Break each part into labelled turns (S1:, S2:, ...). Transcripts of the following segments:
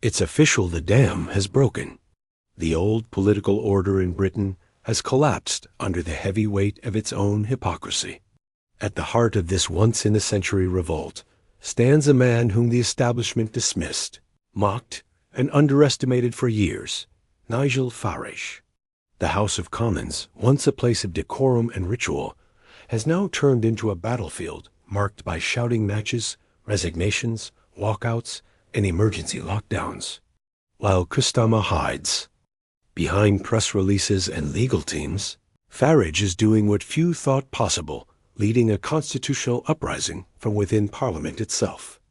S1: It's official, the dam has broken. The old political order in Britain has collapsed under the heavy weight of its own hypocrisy. At the heart of this once-in-a-century revolt stands a man whom the establishment dismissed, mocked, and underestimated for years, Nigel Farage. The House of Commons, once a place of decorum and ritual, has now turned into a battlefield marked by shouting matches, resignations, walkouts, and emergency lockdowns. While Christama hides behind press releases and legal teams, Farage is doing what few thought possible, leading a constitutional uprising from within Parliament itself.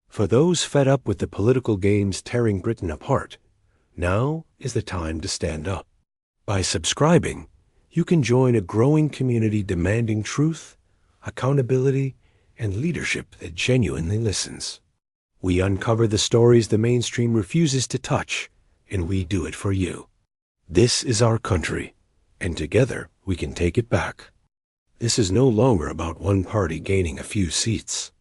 S1: For those fed up with the political games tearing Britain apart, now is the time to stand up. By subscribing, you can join a growing community demanding truth, accountability, and leadership that genuinely listens. We uncover the stories the mainstream refuses to touch, and we do it for you. This is our country, and together we can take it back. This is no longer about one party gaining a few seats.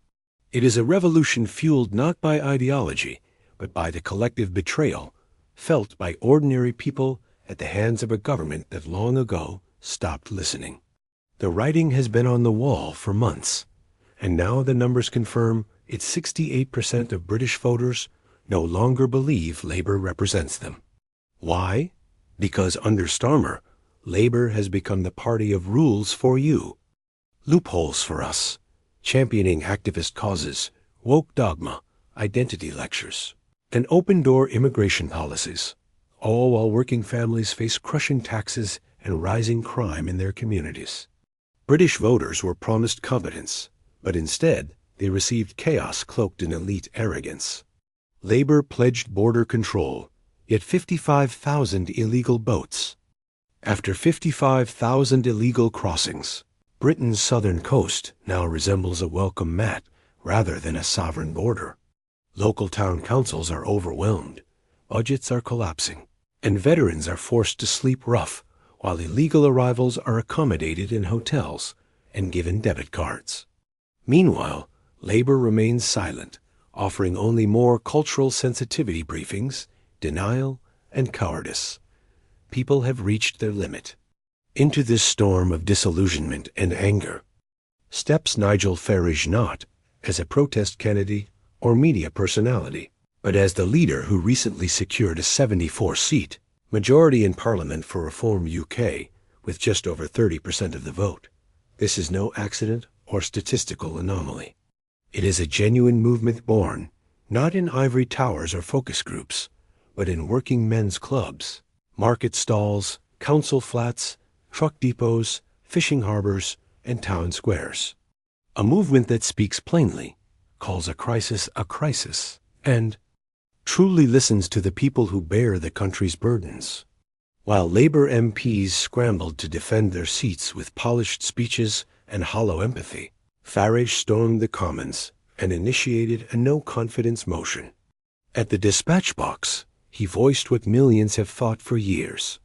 S1: It is a revolution fueled not by ideology, but by the collective betrayal felt by ordinary people at the hands of a government that long ago stopped listening. The writing has been on the wall for months, and now the numbers confirm it's 68% of British voters no longer believe Labour represents them. Why? Because under Starmer, Labour has become the party of rules for you, loopholes for us, championing activist causes, woke dogma, identity lectures, and open-door immigration policies, all while working families face crushing taxes and rising crime in their communities. British voters were promised competence, but instead they received chaos cloaked in elite arrogance. Labour pledged border control, yet 55,000 illegal boats. After 55,000 illegal crossings, Britain's southern coast now resembles a welcome mat rather than a sovereign border. Local town councils are overwhelmed, budgets are collapsing, and veterans are forced to sleep rough while illegal arrivals are accommodated in hotels and given debit cards. Meanwhile, Labour remains silent, offering only more cultural sensitivity briefings, denial, and cowardice. People have reached their limit. Into this storm of disillusionment and anger steps Nigel Farage, not as a protest candidate or media personality, but as the leader who recently secured a 74-seat majority in Parliament for Reform UK with just over 30% of the vote. This is no accident or statistical anomaly. It is a genuine movement born not in ivory towers or focus groups, but in working men's clubs, market stalls, council flats, truck depots, fishing harbors, and town squares. A movement that speaks plainly, calls a crisis, and truly listens to the people who bear the country's burdens. While Labour MPs scrambled to defend their seats with polished speeches and hollow empathy, Farage stormed the Commons and initiated a no-confidence motion. At the dispatch box, he voiced what millions have thought for years.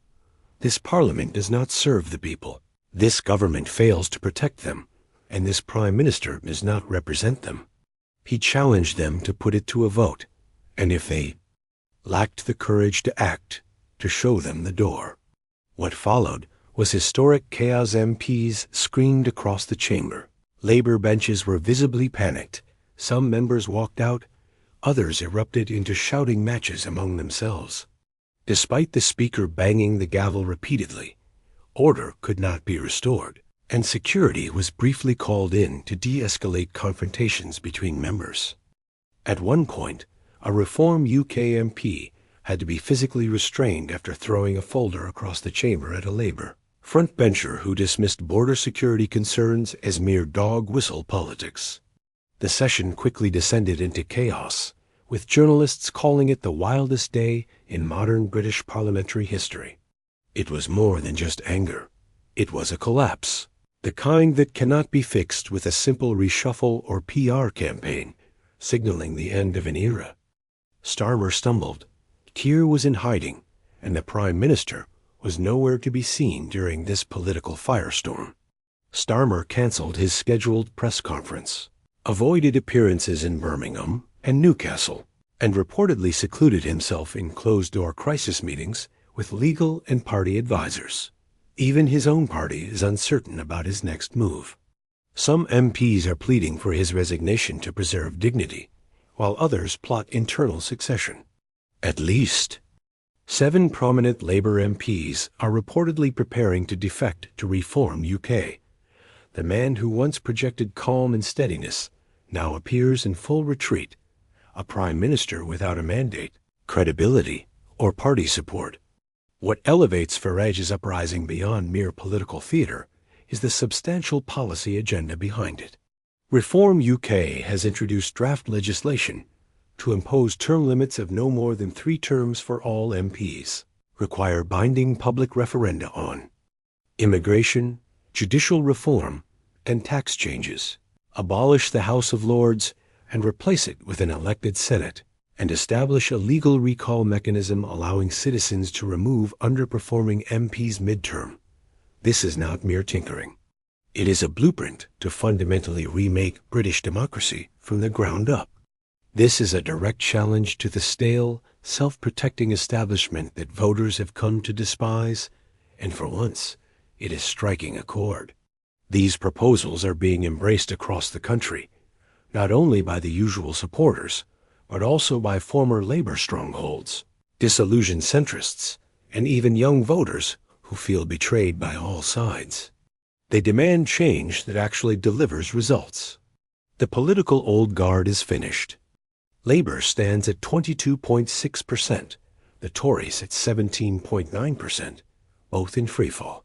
S1: This Parliament does not serve the people. This government fails to protect them, and this Prime Minister does not represent them. He challenged them to put it to a vote, and if they lacked the courage to act, to show them the door. What followed was historic chaos. MPs screamed across the chamber. Labour benches were visibly panicked. Some members walked out, others erupted into shouting matches among themselves. Despite the Speaker banging the gavel repeatedly, order could not be restored, and security was briefly called in to de-escalate confrontations between members. At one point, a Reform UK MP had to be physically restrained after throwing a folder across the chamber at a Labour frontbencher who dismissed border security concerns as mere dog-whistle politics. The session quickly descended into chaos, with journalists calling it the wildest day in modern British parliamentary history. It was more than just anger. It was a collapse, the kind that cannot be fixed with a simple reshuffle or PR campaign, signaling the end of an era. Starmer stumbled, Keir was in hiding, and the Prime Minister was nowhere to be seen during this political firestorm. Starmer cancelled his scheduled press conference, avoided appearances in Birmingham and Newcastle, and reportedly secluded himself in closed-door crisis meetings with legal and party advisors. Even his own party is uncertain about his next move. Some MPs are pleading for his resignation to preserve dignity, while others plot internal succession. At least 7 prominent Labour MPs are reportedly preparing to defect to Reform UK. The man who once projected calm and steadiness now appears in full retreat, a prime minister without a mandate, credibility, or party support. What elevates Farage's uprising beyond mere political theatre is the substantial policy agenda behind it. Reform UK has introduced draft legislation to impose term limits of no more than 3 terms for all MPs, require binding public referenda on immigration, judicial reform, and tax changes, abolish the House of Lords and replace it with an elected Senate, and establish a legal recall mechanism allowing citizens to remove underperforming MPs midterm. This is not mere tinkering. It is a blueprint to fundamentally remake British democracy from the ground up. This is a direct challenge to the stale, self-protecting establishment that voters have come to despise, and for once, it is striking a chord. These proposals are being embraced across the country, not only by the usual supporters, but also by former Labour strongholds, disillusioned centrists, and even young voters who feel betrayed by all sides. They demand change that actually delivers results. The political old guard is finished. Labour stands at 22.6%, the Tories at 17.9%, both in freefall.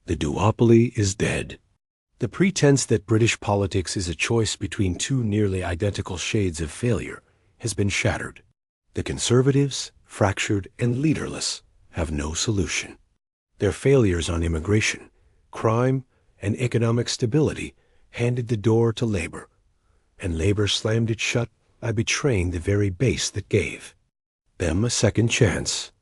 S1: The duopoly is dead. The pretense that British politics is a choice between 2 nearly identical shades of failure has been shattered. The Conservatives, fractured and leaderless, have no solution. Their failures on immigration, crime, and economic stability handed the door to Labour, and Labour slammed it shut by betraying the very base that gave them a second chance.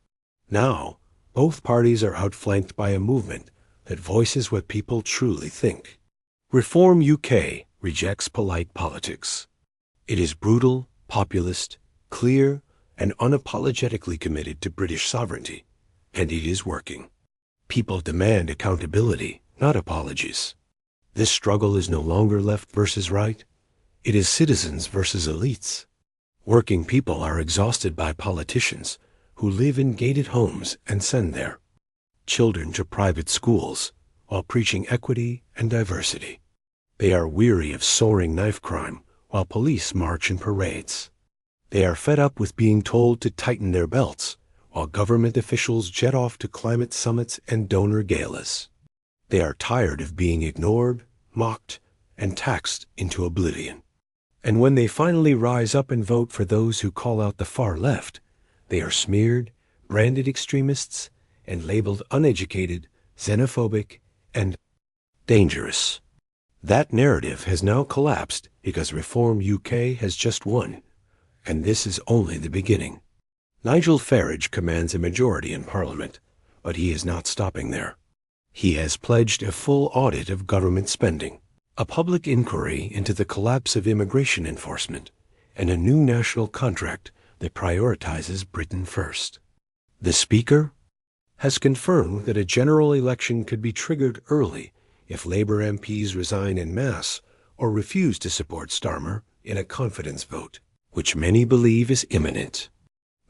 S1: Now, both parties are outflanked by a movement that voices what people truly think. Reform UK rejects polite politics. It is brutal, populist, clear, and unapologetically committed to British sovereignty, and it is working. People demand accountability, not apologies. This struggle is no longer left versus right. It is citizens versus elites. Working people are exhausted by politicians who live in gated homes and send their children to private schools while preaching equity and diversity. They are weary of soaring knife crime while police march in parades. They are fed up with being told to tighten their belts while government officials jet off to climate summits and donor galas. They are tired of being ignored, mocked, and taxed into oblivion. And when they finally rise up and vote for those who call out the far left, they are smeared, branded extremists, and labeled uneducated, xenophobic, and dangerous. That narrative has now collapsed because Reform UK has just won, and this is only the beginning. Nigel Farage commands a majority in Parliament, but he is not stopping there. He has pledged a full audit of government spending, a public inquiry into the collapse of immigration enforcement, and a new national contract that prioritizes Britain first. The Speaker has confirmed that a general election could be triggered early if Labour MPs resign en masse or refuse to support Starmer in a confidence vote, which many believe is imminent.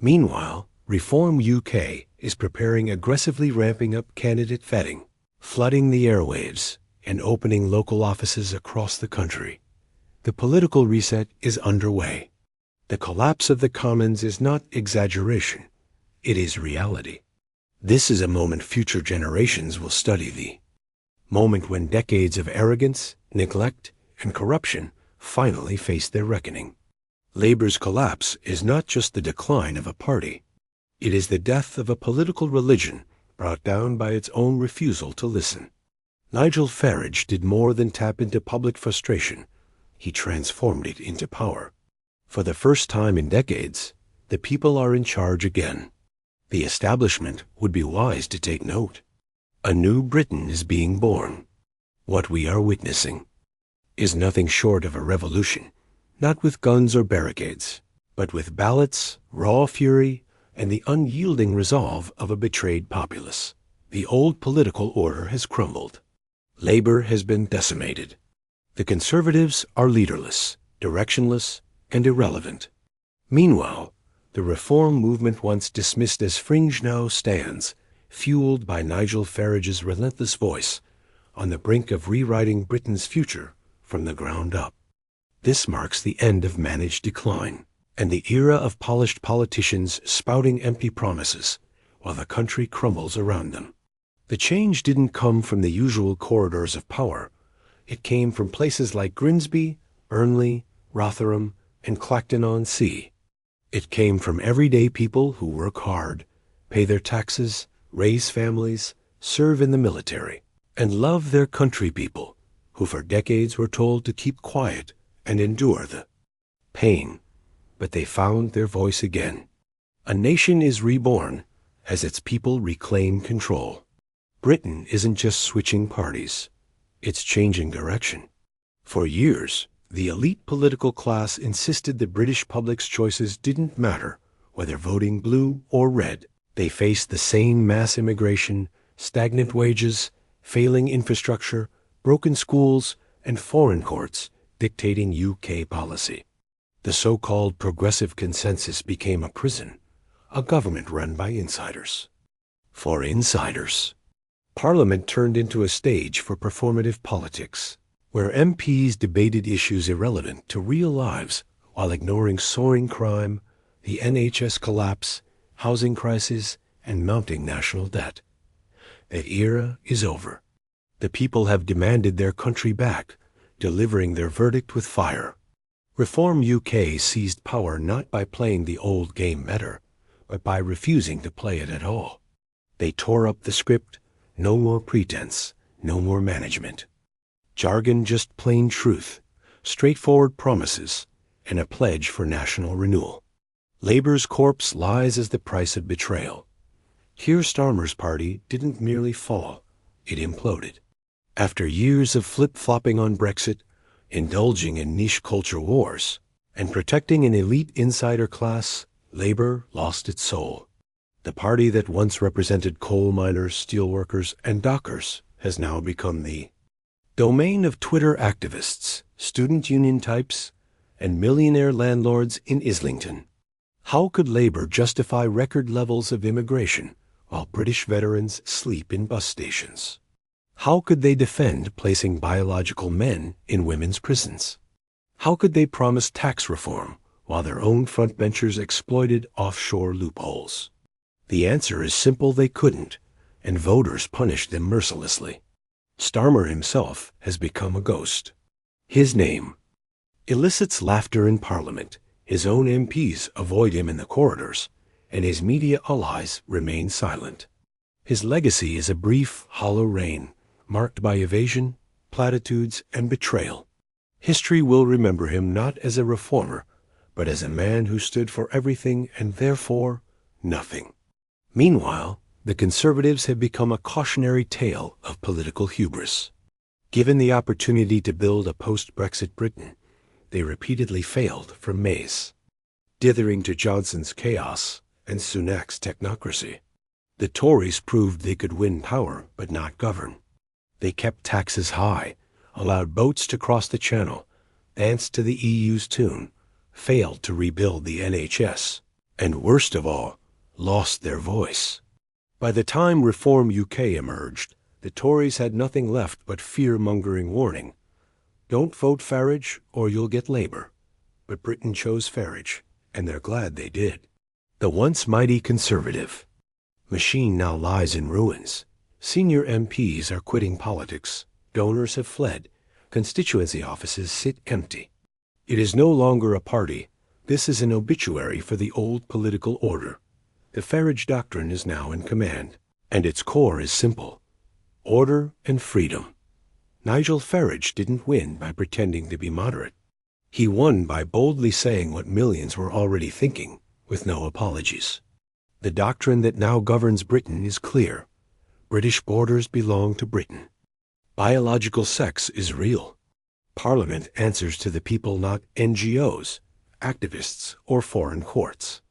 S1: Meanwhile, Reform UK is preparing aggressively ramping up candidate vetting, flooding the airwaves, and opening local offices across the country. The political reset is underway. The collapse of the Commons is not exaggeration. It is reality. This is a moment future generations will study, the moment when decades of arrogance, neglect, and corruption finally face their reckoning. Labour's collapse is not just the decline of a party. It is the death of a political religion brought down by its own refusal to listen. Nigel Farage did more than tap into public frustration. He transformed it into power. For the first time in decades, the people are in charge again. The establishment would be wise to take note. A new Britain is being born. What we are witnessing is nothing short of a revolution, not with guns or barricades, But with ballots, raw fury, and the unyielding resolve of a betrayed populace, the old political order has crumbled. Labor has been decimated. The Conservatives are leaderless, directionless, and irrelevant. Meanwhile, the reform movement once dismissed as fringe now stands, fueled by Nigel Farage's relentless voice, on the brink of rewriting Britain's future from the ground up. This marks the end of managed decline, and the era of polished politicians spouting empty promises, while the country crumbles around them. The change didn't come from the usual corridors of power. It came from places like Grimsby, Burnley, Rotherham, and Clacton-on-Sea. It came from everyday people who work hard, pay their taxes, raise families, serve in the military, and love their country people, who for decades were told to keep quiet and endure the pain. But they found their voice again. A nation is reborn as its people reclaim control. Britain isn't just switching parties. It's changing direction. For years, the elite political class insisted the British public's choices didn't matter, whether voting blue or red. They faced the same mass immigration, stagnant wages, failing infrastructure, broken schools, and foreign courts dictating UK policy. The so-called progressive consensus became a prison, a government run by insiders. For insiders, Parliament turned into a stage for performative politics, where MPs debated issues irrelevant to real lives while ignoring soaring crime, the NHS collapse, housing crisis, and mounting national debt. That era is over. The people have demanded their country back, delivering their verdict with fire. Reform UK seized power not by playing the old game better, but by refusing to play it at all. They tore up the script. No more pretense, no more management. Jargon, just plain truth, straightforward promises, and a pledge for national renewal. Labour's corpse lies as the price of betrayal. Keir Starmer's party didn't merely fall, it imploded. After years of flip-flopping on Brexit, indulging in niche culture wars, and protecting an elite insider class, Labour lost its soul. The party that once represented coal miners, steelworkers, and dockers has now become the domain of Twitter activists, student union types, and millionaire landlords in Islington. How could Labour justify record levels of immigration while British veterans sleep in bus stations? How could they defend placing biological men in women's prisons? How could they promise tax reform while their own frontbenchers exploited offshore loopholes? The answer is simple: they couldn't, and voters punished them mercilessly. Starmer himself has become a ghost. His name elicits laughter in Parliament, his own MPs avoid him in the corridors, and his media allies remain silent. His legacy is a brief, hollow reign, marked by evasion, platitudes, and betrayal. History will remember him not as a reformer, but as a man who stood for everything and therefore nothing. Meanwhile, the Conservatives have become a cautionary tale of political hubris. Given the opportunity to build a post-Brexit Britain, they repeatedly failed from May's, dithering to Johnson's chaos and Sunak's technocracy. The Tories proved they could win power but not govern. They kept taxes high, allowed boats to cross the Channel, danced to the EU's tune, failed to rebuild the NHS, and worst of all, lost their voice. By the time Reform UK emerged, the Tories had nothing left but fear-mongering warning. Don't vote Farage or you'll get Labour. But Britain chose Farage, and they're glad they did. The once mighty Conservative machine now lies in ruins. Senior MPs are quitting politics. Donors have fled. Constituency offices sit empty. It is no longer a party. This is an obituary for the old political order. The Farage doctrine is now in command, and its core is simple: order and freedom. Nigel Farage didn't win by pretending to be moderate. He won by boldly saying what millions were already thinking, with no apologies. The doctrine that now governs Britain is clear. British borders belong to Britain. Biological sex is real. Parliament answers to the people, not NGOs, activists, or foreign courts.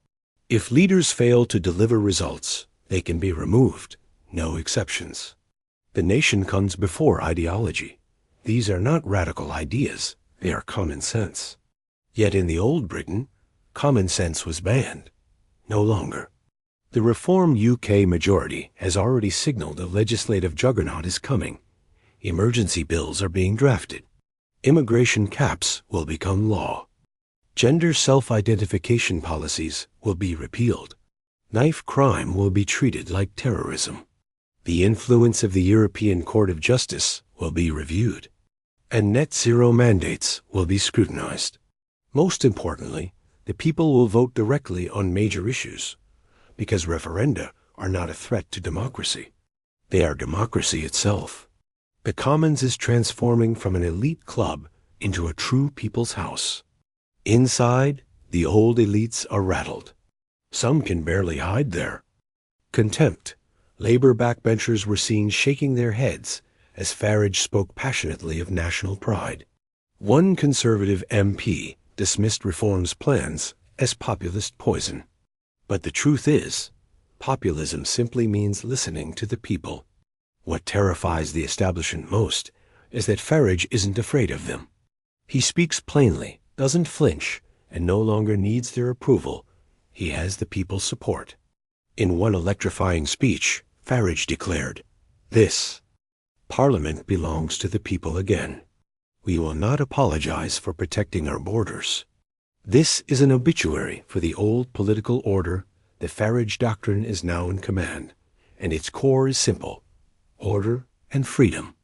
S1: If leaders fail to deliver results, they can be removed, no exceptions. The nation comes before ideology. These are not radical ideas, they are common sense. Yet in the old Britain, common sense was banned. No longer. The Reform UK majority has already signaled a legislative juggernaut is coming. Emergency bills are being drafted. Immigration caps will become law. Gender self-identification policies will be repealed. Knife crime will be treated like terrorism. The influence of the European Court of Justice will be reviewed. And net zero mandates will be scrutinized. Most importantly, the people will vote directly on major issues, because referenda are not a threat to democracy. They are democracy itself. The Commons is transforming from an elite club into a true people's house. Inside, the old elites are rattled. Some can barely hide there. Contempt. Labour backbenchers were seen shaking their heads as Farage spoke passionately of national pride. One Conservative MP dismissed Reform's plans as populist poison. But the truth is, populism simply means listening to the people. What terrifies the establishment most is that Farage isn't afraid of them. He speaks plainly, doesn't flinch, and no longer needs their approval. He has the people's support. In one electrifying speech, Farage declared, "This Parliament belongs to the people again. We will not apologize for protecting our borders." This is an obituary for the old political order. The Farage doctrine is now in command, and its core is simple: order and freedom.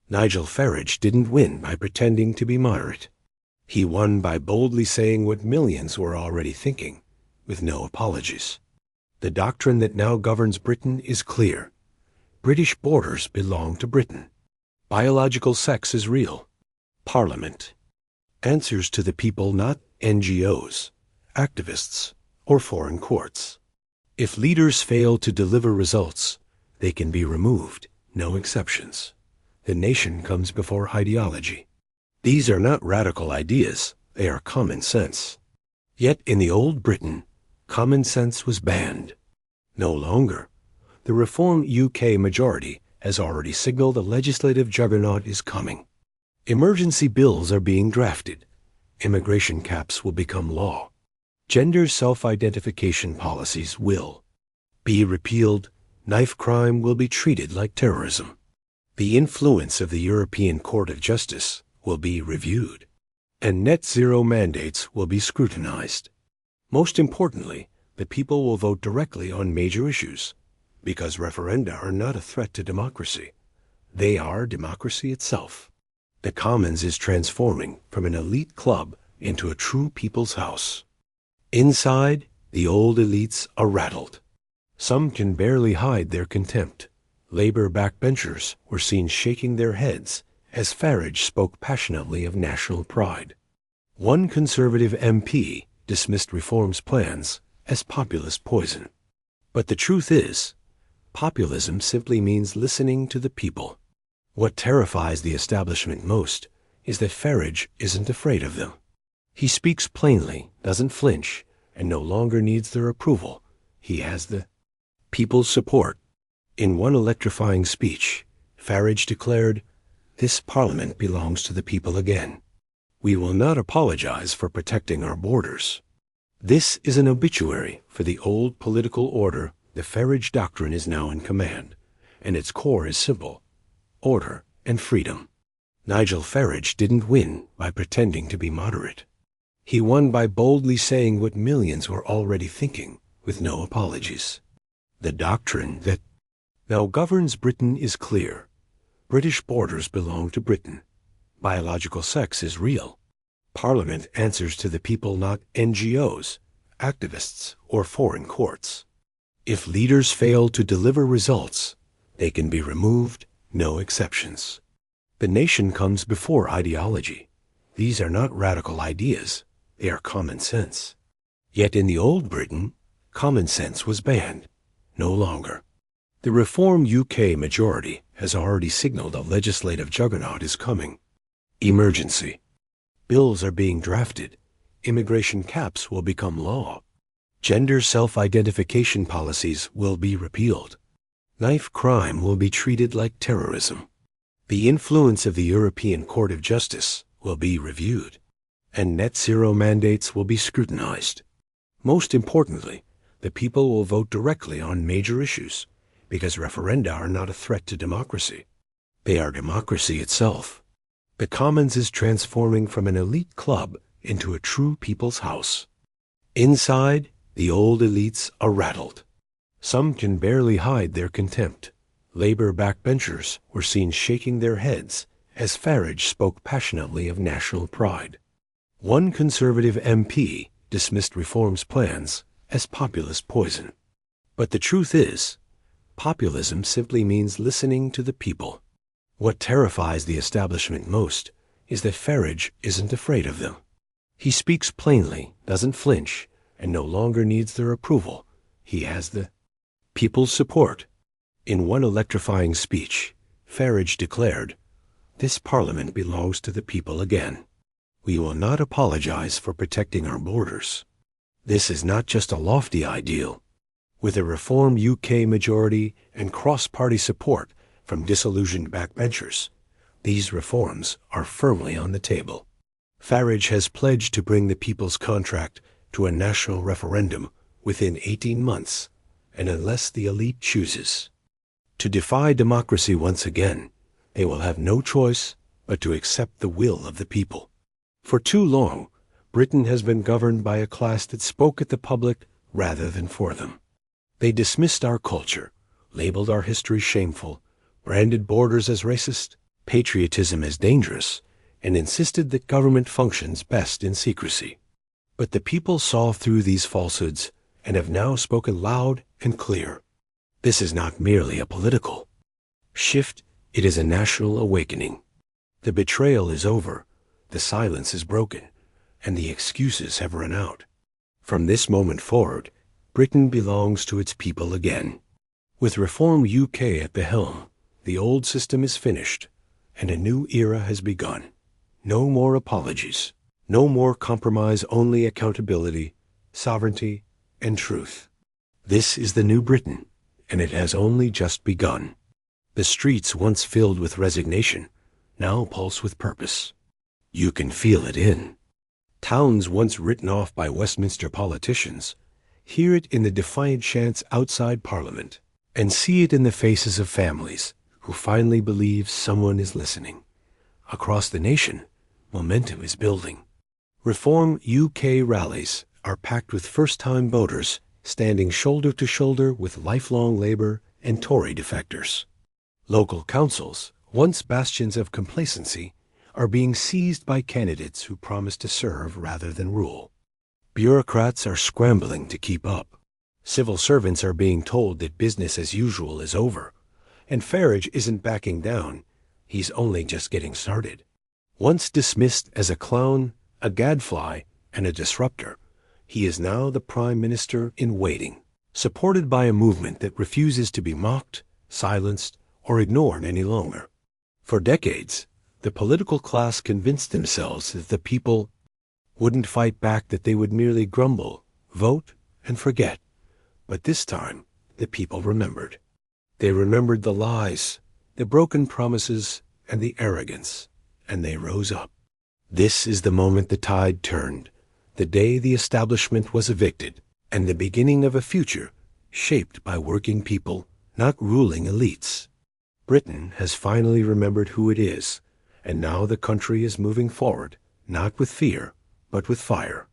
S1: Nigel Farage didn't win by pretending to be moderate. He won by boldly saying what millions were already thinking, with no apologies. The doctrine that now governs Britain is clear. British borders belong to Britain. Biological sex is real. Parliament answers to the people, not NGOs, activists, or foreign courts. If leaders fail to deliver results, they can be removed, no exceptions. The nation comes before ideology. These are not radical ideas, they are common sense. Yet in the old Britain, common sense was banned. No longer. The Reform UK majority has already signaled a legislative juggernaut is coming. Emergency bills are being drafted. Immigration caps will become law. Gender self-identification policies will be repealed. Knife crime will be treated like terrorism. The influence of the European Court of Justice will be reviewed. And net zero mandates will be scrutinized. Most importantly, the people will vote directly on major issues, because referenda are not a threat to democracy. They are democracy itself. The Commons is transforming from an elite club into a true people's house. Inside, the old elites are rattled. Some can barely hide their contempt. Labour backbenchers were seen shaking their heads as Farage spoke passionately of national pride. One Conservative MP dismissed Reform's plans as populist poison. But the truth is, populism simply means listening to the people. What terrifies the establishment most is that Farage isn't afraid of them. He speaks plainly, doesn't flinch, and no longer needs their approval. He has the people's support. In one electrifying speech, Farage declared, "This Parliament belongs to the people again. We will not apologize for protecting our borders." This is an obituary for the old political order. The Farage doctrine is now in command, and its core is simple: order and freedom. Nigel Farage didn't win by pretending to be moderate. He won by boldly saying what millions were already thinking, with no apologies. The doctrine that now governs Britain is clear. British borders belong to Britain. Biological sex is real. Parliament answers to the people, not NGOs, activists, or foreign courts. If leaders fail to deliver results, they can be removed, no exceptions. The nation comes before ideology. These are not radical ideas, they are common sense. Yet in the old Britain, common sense was banned. No longer. The Reform UK majority has already signaled a legislative juggernaut is coming. Emergency. Bills are being drafted. immigration caps will become law. Gender self-identification policies will be repealed. Knife crime will be treated like terrorism. The influence of the European Court of Justice will be reviewed, and net zero mandates will be scrutinized. Most importantly, the people will vote directly on major issues, because referenda are not a threat to democracy. They are democracy itself. The Commons is transforming from an elite club into a true people's house. Inside, the old elites are rattled. Some can barely hide their contempt. Labour backbenchers were seen shaking their heads as Farage spoke passionately of national pride. One Conservative MP dismissed reform's plans as populist poison. But the truth is, populism simply means listening to the people. What terrifies the establishment most is that Farage isn't afraid of them. He speaks plainly, doesn't flinch, and no longer needs their approval. He has the people's support. In one electrifying speech, Farage declared, "This Parliament belongs to the people again. We will not apologize for protecting our borders." This is not just a lofty ideal. With a Reform UK majority and cross-party support from disillusioned backbenchers, these reforms are firmly on the table. Farage has pledged to bring the People's Contract to a national referendum within 18 months, and unless the elite chooses to defy democracy once again, they will have no choice but to accept the will of the people. For too long, Britain has been governed by a class that spoke at the public rather than for them. They dismissed our culture, labeled our history shameful, branded borders as racist, patriotism as dangerous, and insisted that government functions best in secrecy. But the people saw through these falsehoods and have now spoken loud and clear. This is not merely a political shift, it is a national awakening. The betrayal is over, the silence is broken, and the excuses have run out. From this moment forward, Britain belongs to its people again. With Reform UK at the helm, the old system is finished, and a new era has begun. No more apologies, no more compromise, only accountability, sovereignty, and truth. This is the new Britain, and it has only just begun. The streets once filled with resignation now pulse with purpose. You can feel it in towns once written off by Westminster politicians. Hear it in the defiant chants outside Parliament, and see it in the faces of families who finally believe someone is listening. Across the nation, momentum is building. Reform UK rallies are packed with first-time voters standing shoulder to shoulder with lifelong Labour and Tory defectors. Local councils, once bastions of complacency, are being seized by candidates who promise to serve rather than rule. Bureaucrats are scrambling to keep up. Civil servants are being told that business as usual is over. And Farage isn't backing down. He's only just getting started. Once dismissed as a clown, a gadfly, and a disruptor, he is now the Prime Minister in waiting, supported by a movement that refuses to be mocked, silenced, or ignored any longer. For decades, the political class convinced themselves that the people wouldn't fight back, that they would merely grumble, vote, and forget. But this time, the people remembered. They remembered the lies, the broken promises, and the arrogance, and they rose up. This is the moment the tide turned, the day the establishment was evicted, and the beginning of a future shaped by working people, not ruling elites. Britain has finally remembered who it is, and now the country is moving forward, not with fear, but with fire.